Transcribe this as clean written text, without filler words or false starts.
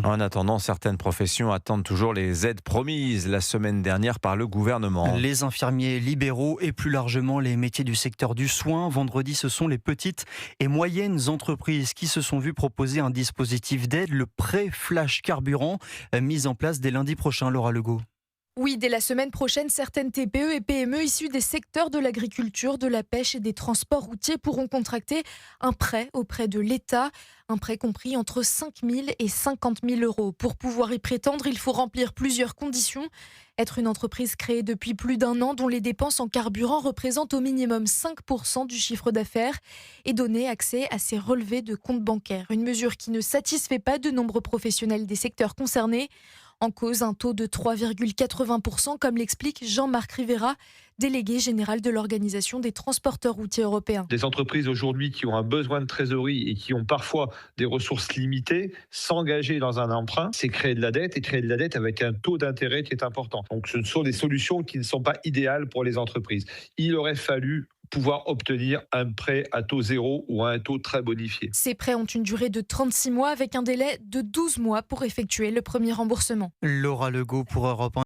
En attendant, certaines professions attendent toujours les aides promises la semaine dernière par le gouvernement. Les infirmiers libéraux et plus largement les métiers du secteur du soin. Vendredi, ce sont les petites et moyennes entreprises qui se sont vues proposer un dispositif d'aide, le prêt flash carburant, mis en place dès lundi prochain. Laura Legault. Oui, dès la semaine prochaine, certaines TPE et PME issues des secteurs de l'agriculture, de la pêche et des transports routiers pourront contracter un prêt auprès de l'État. Un prêt compris entre 5 000 et 50 000 euros. Pour pouvoir y prétendre, il faut remplir plusieurs conditions. Être une entreprise créée depuis plus d'un an dont les dépenses en carburant représentent au minimum 5% du chiffre d'affaires et donner accès à ses relevés de compte bancaire. Une mesure qui ne satisfait pas de nombreux professionnels des secteurs concernés. En cause, un taux de 3,80%, comme l'explique Jean-Marc Rivera, délégué général de l'Organisation des transporteurs routiers européens. Des entreprises aujourd'hui qui ont un besoin de trésorerie et qui ont parfois des ressources limitées, s'engager dans un emprunt, c'est créer de la dette et créer de la dette avec un taux d'intérêt qui est important. Donc ce sont des solutions qui ne sont pas idéales pour les entreprises. Il aurait fallu pouvoir obtenir un prêt à taux zéro ou à un taux très bonifié. Ces prêts ont une durée de 36 mois avec un délai de 12 mois pour effectuer le premier remboursement. Laura Legault pour Europe 1.